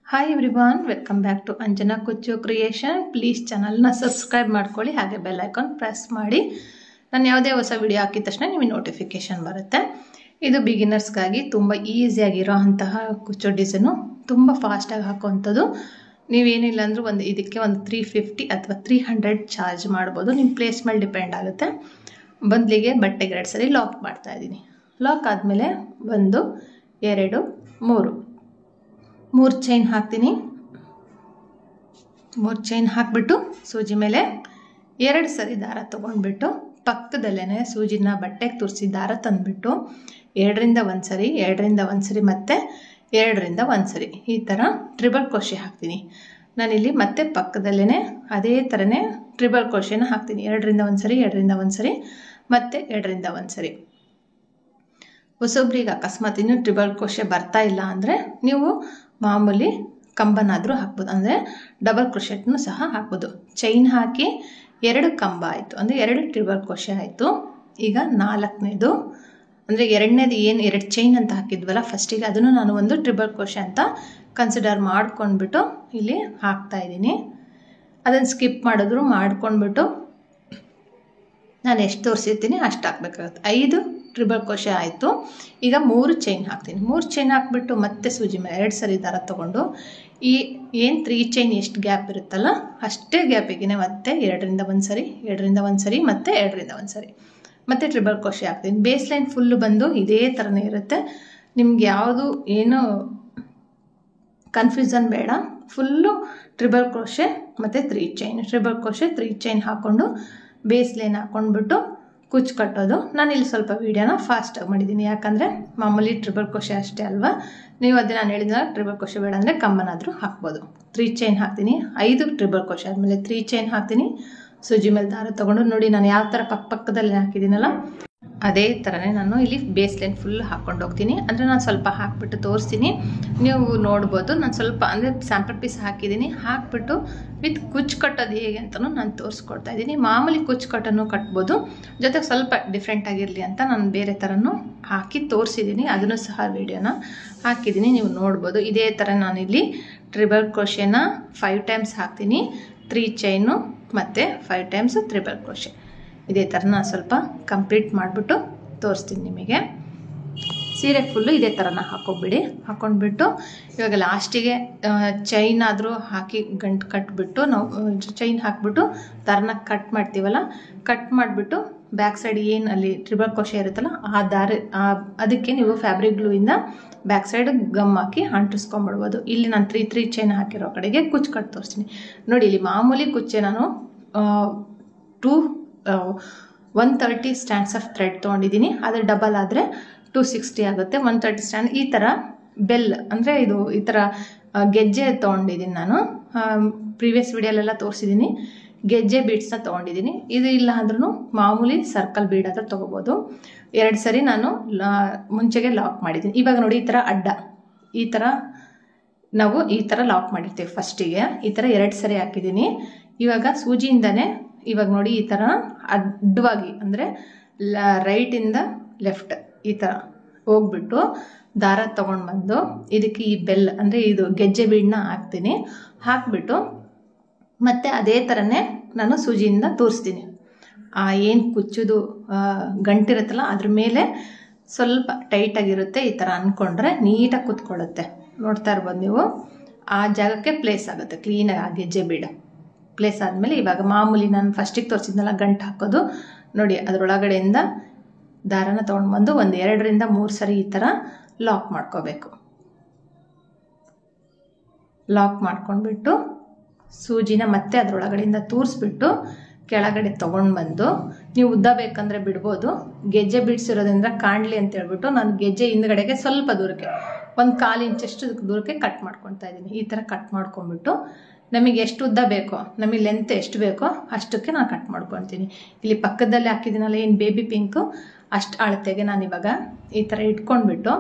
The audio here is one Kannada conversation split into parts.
Hi everyone, welcome back to Anjana Kuchchu creation. Please ಚಾನಲ್ನ ಸಬ್ಸ್ಕ್ರೈಬ್ ಮಾಡ್ಕೊಳ್ಳಿ, ಹಾಗೆ ಬೆಲ್ ಐಕಾನ್ ಪ್ರೆಸ್ ಮಾಡಿ. ನಾನು ಯಾವುದೇ ಹೊಸ ವಿಡಿಯೋ ಹಾಕಿದ ತಕ್ಷಣ ನಿಮಗೆ ನೋಟಿಫಿಕೇಷನ್ ಬರುತ್ತೆ. ಇದು ಬಿಗಿನರ್ಸ್ಗಾಗಿ ತುಂಬ ಈಸಿಯಾಗಿರೋ ಅಂತಹ ಕುಚ್ಚು ಡಿಸೈನು, ತುಂಬ ಫಾಸ್ಟಾಗಿ ಹಾಕುವಂಥದ್ದು. ನೀವೇನಿಲ್ಲ ಅಂದರೂ ಇದಕ್ಕೆ ಒಂದು 350 ಅಥವಾ 300 ಚಾರ್ಜ್ ಮಾಡ್ಬೋದು. ನಿಮ್ಮ ಪ್ಲೇಸ್ ಮೇಲೆ ಡಿಪೆಂಡ್ ಆಗುತ್ತೆ. ಬದಲಿಗೆ ಬಟ್ಟೆಗೆ 2 ಸರಿ ಲಾಕ್ ಮಾಡ್ತಾಯಿದ್ದೀನಿ. ಲಾಕ್ ಆದಮೇಲೆ 1 2 3 ಚೈನ್ ಹಾಕ್ತೀನಿ. 3 ಚೈನ್ ಹಾಕಿಬಿಟ್ಟು ಸೂಜಿ ಮೇಲೆ 2 ಸರಿ ದಾರ ತೊಗೊಂಡ್ಬಿಟ್ಟು ಪಕ್ಕದಲ್ಲೇ ಸೂಜಿನ ಬಟ್ಟೆಗೆ ತುರಿಸಿ ದಾರ ತಂದುಬಿಟ್ಟು 2ರಿಂದ 1 ಸರಿ, 2ರಿಂದ 1 ಸರಿ ಮತ್ತು 2ರಿಂದ 1 ಸರಿ ಈ ಥರ ಟ್ರಿಬಲ್ ಕ್ರೋಶೆ ಹಾಕ್ತೀನಿ. ನಾನಿಲ್ಲಿ ಮತ್ತೆ ಪಕ್ಕದಲ್ಲೇ ಅದೇ ಥರನೇ ಟ್ರಿಬಲ್ ಕ್ರೋಶೆನ ಹಾಕ್ತೀನಿ. 2ರಿಂದ 1 ಸರಿ, 2ರಿಂದ 1 ಸರಿ ಮತ್ತು 2ರಿಂದ 1 ಸರಿ. ಹೊಸೊಬ್ರಿಗೆ ಅಕಸ್ಮಾತ್ ಇನ್ನೂ ಟ್ರಿಬಲ್ ಕ್ರೋಶೆ ಬರ್ತಾ ಇಲ್ಲ ಅಂದರೆ ನೀವು ಮಾಮೂಲಿ ಕಂಬನಾದರೂ ಹಾಕ್ಬೋದು, ಅಂದರೆ ಡಬಲ್ ಕ್ರೋಶೆಟ್ನೂ ಸಹ ಹಾಕ್ಬೋದು. ಚೈನ್ ಹಾಕಿ 2 ಕಂಬ ಆಯಿತು, ಅಂದರೆ 2 ಟ್ರಿಬಲ್ ಕ್ರೋಶೆ ಆಯಿತು. ಈಗ 4ನೇದು ಅಂದರೆ 2ನೇದು ಏನು 2 ಚೈನ್ ಅಂತ ಹಾಕಿದ್ವಲ್ಲ ಫಸ್ಟಿಗೆ, ಅದನ್ನು ನಾನು ಒಂದು ಟ್ರಿಬಲ್ ಕ್ರೋಶೆ ಅಂತ ಕನ್ಸಿಡರ್ ಮಾಡ್ಕೊಂಡ್ಬಿಟ್ಟು ಇಲ್ಲಿ ಹಾಕ್ತಾಯಿದ್ದೀನಿ. ಅದನ್ನು ಸ್ಕಿಪ್ ಮಾಡಿದ್ರು ಮಾಡ್ಕೊಂಡ್ಬಿಟ್ಟು ನಾನು ಎಷ್ಟು ತೋರಿಸಿರ್ತೀನಿ ಅಷ್ಟು ಹಾಕ್ಬೇಕಾಗುತ್ತೆ. 5 ಟ್ರಿಬಲ್ ಕ್ರೋಶೆ ಆಯಿತು. ಈಗ 3 ಚೈನ್ ಹಾಕ್ತೀನಿ. 3 ಚೈನ್ ಹಾಕ್ಬಿಟ್ಟು ಮತ್ತೆ ಸೂಜಿ ಮೇಲೆ 2 ಸರಿ ದಾರ ತೊಗೊಂಡು ಈ ಏನು 3 ಚೈನ್ ಎಷ್ಟು ಗ್ಯಾಪ್ ಇರುತ್ತಲ್ಲ ಅಷ್ಟೇ ಗ್ಯಾಪಿಗೆ ಮತ್ತೆ 2ರಿಂದ 1 ಸರಿ, 2ರಿಂದ 1 ಸರಿ ಮತ್ತು 2ರಿಂದ 1 ಸರಿ ಮತ್ತು ಟ್ರಿಬಲ್ ಕ್ರೋಶೆ ಹಾಕ್ತೀನಿ. ಬೇಸ್ ಲೈನ್ ಫುಲ್ಲು ಬಂದು ಇದೇ ಥರನೇ ಇರುತ್ತೆ. ನಿಮ್ಗೆ ಯಾವುದು ಏನು ಕನ್ಫ್ಯೂಸನ್ ಬೇಡ. ಫುಲ್ಲು ಟ್ರಿಬಲ್ ಕ್ರೋಶೆ ಮತ್ತು 3 ಚೈನ್, ಟ್ರಿಬಲ್ ಕ್ರೋಶೆ 3 ಚೈನ್ ಹಾಕ್ಕೊಂಡು ಬೇಸ್ ಲೈನ್ ಹಾಕ್ಕೊಂಡ್ಬಿಟ್ಟು ಕುಚ್ಚು ಕಟ್ಟೋದು. ನಾನಿಲ್ಲಿ ಸ್ವಲ್ಪ ವೀಡಿಯೋನ ಫಾಸ್ಟಾಗಿ ಮಾಡಿದ್ದೀನಿ, ಯಾಕಂದರೆ ಮಾಮೂಲಿ ಟ್ರಿಬಲ್ ಕ್ರೋಶೆ ಅಷ್ಟೇ ಅಲ್ವಾ. ನೀವು ಅದೇ ನಾನು ಹೇಳಿದ ಟ್ರಿಬಲ್ ಕ್ರೋಶೆ ಬೇಡ ಅಂದರೆ ಕಂಬನಾದರೂ ಹಾಕ್ಬೋದು. 3 ಚೈನ್ ಹಾಕ್ತೀನಿ. 5 ಟ್ರಿಬಲ್ ಕ್ರೋಶೆ ಆದಮೇಲೆ 3 ಚೈನ್ ಹಾಕ್ತೀನಿ. ಸೂಜಿ ಮೇಲೆ ದಾರ ತೊಗೊಂಡು ನೋಡಿ ನಾನು ಯಾವ ಥರ ಪಕ್ಕದಲ್ಲಿ ಹಾಕಿದ್ದೀನಲ್ಲ ಅದೇ ಥರನೇ ನಾನು ಇಲ್ಲಿ ಬೇಸ್ ಲೈನ್ ಫುಲ್ ಹಾಕ್ಕೊಂಡು ಹೋಗ್ತೀನಿ. ಅಂದರೆ ನಾನು ಸ್ವಲ್ಪ ಹಾಕಿಬಿಟ್ಟು ತೋರಿಸ್ತೀನಿ, ನೀವು ನೋಡ್ಬೋದು. ನಾನು ಸ್ವಲ್ಪ ಅಂದರೆ ಸ್ಯಾಂಪಲ್ ಪೀಸ್ ಹಾಕಿದ್ದೀನಿ. ಹಾಕಿಬಿಟ್ಟು ವಿತ್ ಕುಚ್ಚು ಕಟ್ಟೋದು ಹೇಗೆ ಅಂತಲೂ ನಾನು ತೋರಿಸ್ಕೊಡ್ತಾ ಇದ್ದೀನಿ. ಮಾಮೂಲಿ ಕುಚ್ಚು ಕಟ್ಟನ್ನು ಕಟ್ಬೋದು, ಜೊತೆಗೆ ಸ್ವಲ್ಪ ಡಿಫ್ರೆಂಟ್ ಆಗಿರಲಿ ಅಂತ ನಾನು ಬೇರೆ ಥರನೂ ಹಾಕಿ ತೋರಿಸಿದ್ದೀನಿ. ಅದನ್ನು ಸಹ ವೀಡಿಯೋನ ಹಾಕಿದ್ದೀನಿ, ನೀವು ನೋಡ್ಬೋದು. ಇದೇ ಥರ ನಾನಿಲ್ಲಿ ಟ್ರಿಬಲ್ ಕ್ರೋಶೆನ 5 ಟೈಮ್ಸ್ ಹಾಕ್ತೀನಿ. 3 ಚೈನು ಮತ್ತು 5 ಟೈಮ್ಸ್ ಟ್ರಿಬಲ್ ಕ್ರೋಶೆ. ಇದೇ ಥರ ನಾನು ಸ್ವಲ್ಪ ಕಂಪ್ಲೀಟ್ ಮಾಡಿಬಿಟ್ಟು ತೋರಿಸ್ತೀನಿ ನಿಮಗೆ. ಸೀರೆ ಫುಲ್ಲು ಇದೇ ಥರನ ಹಾಕ್ಕೊಬಿಡಿ. ಹಾಕ್ಕೊಂಡ್ಬಿಟ್ಟು ಇವಾಗ ಲಾಸ್ಟಿಗೆ ಚೈನ್ ಆದರೂ ಹಾಕಿ ಗಂಟು ಕಟ್ಬಿಟ್ಟು ನಾವು ಚೈನ್ ಹಾಕ್ಬಿಟ್ಟು ದಾರನ ಕಟ್ ಮಾಡ್ತೀವಲ್ಲ, ಕಟ್ ಮಾಡಿಬಿಟ್ಟು ಬ್ಯಾಕ್ ಸೈಡ್ ಏನು ಅಲ್ಲಿ ಟ್ರಿಬಲ್ ಕ್ರೋಶೆ ಇರುತ್ತಲ್ಲ ಆ ದಾರ ಅದಕ್ಕೆ ನೀವು ಫ್ಯಾಬ್ರಿಕ್ ಗ್ಲೂಯಿಂದ ಬ್ಯಾಕ್ ಸೈಡ್ ಗಮ್ ಹಾಕಿ ಅಂಟಿಸ್ಕೊಂಡ್ಬಿಡ್ಬೋದು. ಇಲ್ಲಿ ನಾನು 3 ಚೈನ್ ಹಾಕಿರೋ ಕಡೆಗೆ ಕುಚ್ಚು ಕಟ್ ತೋರಿಸ್ತೀನಿ ನೋಡಿ. ಇಲ್ಲಿ ಮಾಮೂಲಿ ಕುಚ್ಚೆ ನಾನು 130 ಸ್ಟ್ಯಾಂಡ್ಸ್ ಆಫ್ ಥ್ರೆಡ್ ತೊಗೊಂಡಿದ್ದೀನಿ. ಆದರೆ ಡಬಲ್ ಆದರೆ 260 ಆಗುತ್ತೆ. 130 ಸ್ಟ್ಯಾಂಡ್. ಈ ಥರ ಬೆಲ್ ಅಂದರೆ ಇದು ಈ ಥರ ಗೆಜ್ಜೆ ತೊಗೊಂಡಿದ್ದೀನಿ ನಾನು. ಪ್ರೀವಿಯಸ್ ವಿಡಿಯೋಲೆಲ್ಲ ತೋರಿಸಿದ್ದೀನಿ. ಗೆಜ್ಜೆ ಬೀಡ್ಸ್ನ ತೊಗೊಂಡಿದ್ದೀನಿ. ಇದು ಇಲ್ಲ ಅಂದ್ರೂ ಮಾಮೂಲಿ ಸರ್ಕಲ್ ಬೀಡ್ ಆದರೂ ತೊಗೋಬೋದು. 2 ಸರಿ ನಾನು ಮುಂಚೆಗೆ ಲಾಕ್ ಮಾಡಿದ್ದೀನಿ. ಇವಾಗ ನೋಡಿ ಈ ಥರ ಅಡ್ಡ ಈ ಥರ ನಾವು ಈ ಥರ ಲಾಕ್ ಮಾಡಿರ್ತೀವಿ. ಫಸ್ಟಿಗೆ ಈ ಥರ 2 ಸರಿ ಹಾಕಿದ್ದೀನಿ. ಇವಾಗ ಸೂಜಿಯಿಂದನೇ ಇವಾಗ ನೋಡಿ ಈ ಥರ ಅಡ್ಡವಾಗಿ ಅಂದರೆ ರೈಟಿಂದ ಲೆಫ್ಟ್ ಈ ಥರ ಹೋಗ್ಬಿಟ್ಟು ದಾರ ತೊಗೊಂಡು ಬಂದು ಇದಕ್ಕೆ ಈ ಬೆಲ್ ಅಂದರೆ ಇದು ಗೆಜ್ಜೆ ಬೀಡನ್ನ ಹಾಕ್ತೀನಿ. ಹಾಕ್ಬಿಟ್ಟು ಮತ್ತು ಅದೇ ಥರನೇ ನಾನು ಸೂಜಿಯಿಂದ ತೋರಿಸ್ತೀನಿ. ಏನು ಕುಚ್ಚೋದು ಗಂಟಿರುತ್ತಲ್ಲ ಅದ್ರ ಮೇಲೆ ಸ್ವಲ್ಪ ಟೈಟಾಗಿರುತ್ತೆ. ಈ ಥರ ಅಂದ್ಕೊಂಡ್ರೆ ನೀಟಾಗಿ ಕೂತ್ಕೊಳ್ಳುತ್ತೆ. ನೋಡ್ತಾ ಇರ್ಬೋದು ನೀವು. ಆ ಜಾಗಕ್ಕೆ ಪ್ಲೇಸ್ ಆಗುತ್ತೆ ಕ್ಲೀನಾಗಿ. ಆ ಗೆಜ್ಜೆ ಬೀಡ ಪ್ಲೇಸ್ ಆದಮೇಲೆ ಇವಾಗ ಮಾಮೂಲಿ ನಾನು ಫಸ್ಟಿಗೆ ತೋರಿಸಿದ್ನಲ್ಲ ಗಂಟು ಹಾಕೋದು ನೋಡಿ, ಅದರೊಳಗಡೆಯಿಂದ ದಾರನ ತೊಗೊಂಡು ಬಂದು ಒಂದು 2ರಿಂದ 3 ಸರಿ ಈ ಥರ ಲಾಕ್ ಮಾಡ್ಕೋಬೇಕು. ಲಾಕ್ ಮಾಡ್ಕೊಂಡ್ಬಿಟ್ಟು ಸೂಜಿನ ಮತ್ತೆ ಅದರೊಳಗಡೆಯಿಂದ ತೂರಿಸ್ಬಿಟ್ಟು ಕೆಳಗಡೆ ತೊಗೊಂಡು ಬಂದು ನೀವು ಉದ್ದ ಬೇಕಂದರೆ ಬಿಡ್ಬೋದು. ಗೆಜ್ಜೆ ಬಿಡಿಸಿರೋದ್ರಿಂದ ಕಾಣಲಿ ಅಂತ ಹೇಳ್ಬಿಟ್ಟು ನಾನು ಗೆಜ್ಜೆ ಹಿಂದ್ಗಡೆಗೆ ಸ್ವಲ್ಪ ದೂರಕ್ಕೆ 1/4 ಇಂಚಷ್ಟು ದೂರಕ್ಕೆ ಕಟ್ ಮಾಡ್ಕೊತಾ ಇದ್ದೀನಿ. ಈ ಥರ ಕಟ್ ಮಾಡ್ಕೊಂಡ್ಬಿಟ್ಟು ನಮಗೆ ಎಷ್ಟು ಉದ್ದ ಬೇಕೋ, ನಮಗೆ ಲೆಂತ್ ಎಷ್ಟು ಬೇಕೋ ಅಷ್ಟಕ್ಕೆ ನಾನು ಕಟ್ ಮಾಡ್ಕೊತೀನಿ. ಇಲ್ಲಿ ಪಕ್ಕದಲ್ಲಿ ಹಾಕಿದ್ದೀನಲ್ಲ ಏನು ಬೇಬಿ ಪಿಂಕು ಅಷ್ಟು ಅಳತೆಗೆ ನಾನು ಇವಾಗ ಈ ಥರ ಇಟ್ಕೊಂಡ್ಬಿಟ್ಟು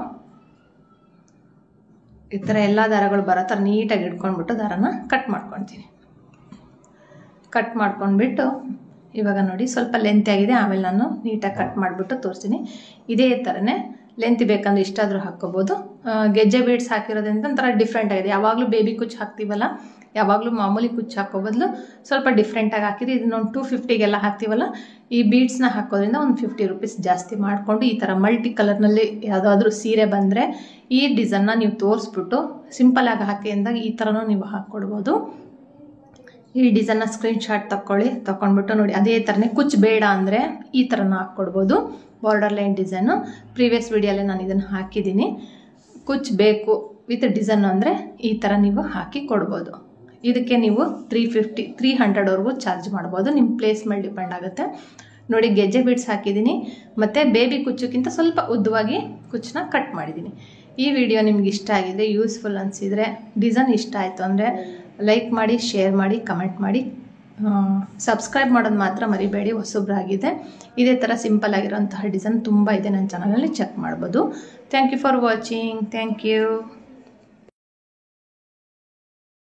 ಈ ಥರ ಎಲ್ಲ ದಾರಗಳು ಬರೋ ಥರ ನೀಟಾಗಿ ಇಟ್ಕೊಂಡ್ಬಿಟ್ಟು ದಾರನ ಕಟ್ ಮಾಡ್ಕೊತೀನಿ. ಕಟ್ ಮಾಡ್ಕೊಂಡ್ಬಿಟ್ಟು ಇವಾಗ ನೋಡಿ ಸ್ವಲ್ಪ ಲೆಂತ್ ಆಗಿದೆ, ಆಮೇಲೆ ನಾನು ನೀಟಾಗಿ ಕಟ್ ಮಾಡಿಬಿಟ್ಟು ತೋರಿಸ್ತೀನಿ. ಇದೇ ಥರನೇ ಲೆಂತ್ ಬೇಕಂದ್ರೆ ಇಷ್ಟಾದರೂ ಹಾಕ್ಕೋಬೋದು. ಗೆಜ್ಜೆ ಬೀಡ್ಸ್ ಹಾಕಿರೋದ್ರಿಂದ ಒಂಥರ ಡಿಫ್ರೆಂಟ್ ಆಗಿದೆ. ಯಾವಾಗಲೂ ಬೇಬಿ ಕುಚ್ಚು ಹಾಕ್ತೀವಲ್ಲ, ಯಾವಾಗಲೂ ಮಾಮೂಲಿ ಕುಚ್ಚು ಹಾಕೋ ಬದಲು ಸ್ವಲ್ಪ ಡಿಫ್ರೆಂಟಾಗಿ ಹಾಕಿದ್ರೆ ಇದನ್ನೊಂದು 250ಗೆಲ್ಲ ಹಾಕ್ತೀವಲ್ಲ, ಈ ಬೀಡ್ಸ್ನ ಹಾಕೋದ್ರಿಂದ ಒಂದು 50 ರೂಪೀಸ್ ಜಾಸ್ತಿ ಮಾಡಿಕೊಂಡು ಈ ಥರ ಮಲ್ಟಿ ಕಲರ್ನಲ್ಲಿ ಯಾವುದಾದ್ರೂ ಸೀರೆ ಬಂದರೆ ಈ ಡಿಸೈನ್ನ ನೀವು ತೋರಿಸ್ಬಿಟ್ಟು ಸಿಂಪಲಾಗಿ ಹಾಕಿ ಅಂದಾಗ ಈ ಥರನೂ ನೀವು ಹಾಕ್ಕೊಡ್ಬೋದು. ಈ ಡಿಸೈನ್ನ ಸ್ಕ್ರೀನ್ಶಾಟ್ ತೊಗೊಂಡ್ಬಿಟ್ಟು ನೋಡಿ, ಅದೇ ಥರನೇ ಕುಚ್ಚು ಬೇಡ ಅಂದರೆ ಈ ಥರನ ಹಾಕ್ಕೊಡ್ಬೋದು. ಬಾರ್ಡರ್ ಲೈನ್ ಡಿಸೈನು ಪ್ರೀವಿಯಸ್ ವಿಡಿಯೋಲ್ಲೇ ನಾನು ಇದನ್ನು ಹಾಕಿದ್ದೀನಿ. ಕುಚ್ಚು ಬೇಕು ವಿತ್ ಡಿಸೈನ್ ಅಂದರೆ ಈ ಥರ ನೀವು ಹಾಕಿ ಕೊಡ್ಬೋದು. ಇದಕ್ಕೆ ನೀವು 300ವರೆಗೂ ಚಾರ್ಜ್ ಮಾಡ್ಬೋದು. ನಿಮ್ಮ ಪ್ಲೇಸ್ ಮೇಲೆ ಡಿಪೆಂಡ್ ಆಗುತ್ತೆ. ನೋಡಿ, ಗೆಜ್ಜೆ ಬೀಡ್ಸ್ ಹಾಕಿದ್ದೀನಿ ಮತ್ತು ಬೇಬಿ ಕುಚ್ಚಕ್ಕಿಂತ ಸ್ವಲ್ಪ ಉದ್ದವಾಗಿ ಕುಚ್ಚನ್ನ ಕಟ್ ಮಾಡಿದ್ದೀನಿ. ಈ ವಿಡಿಯೋ ನಿಮ್ಗೆ ಇಷ್ಟ ಆಗಿದ್ರೆ, ಯೂಸ್ಫುಲ್ ಅನಿಸಿದರೆ, ಡಿಸೈನ್ ಇಷ್ಟ ಆಯಿತು ಅಂದರೆ ಲೈಕ್ ಮಾಡಿ, ಶೇರ್ ಮಾಡಿ, ಕಮೆಂಟ್ ಮಾಡಿ. ಸಬ್ಸ್ಕ್ರೈಬ್ ಮಾಡೋದು ಮಾತ್ರ ಮರಿಬೇಡಿ, ಹೊಸಬ್ರಾಗಿದೆ. ಇದೇ ಥರ ಸಿಂಪಲ್ ಆಗಿರೋಂತಹ ಡಿಸೈನ್ ತುಂಬ ಇದೆ ನನ್ನ ಚಾನಲಲ್ಲಿ, ಚೆಕ್ ಮಾಡ್ಬೋದು. Thank you for watching. Thank you.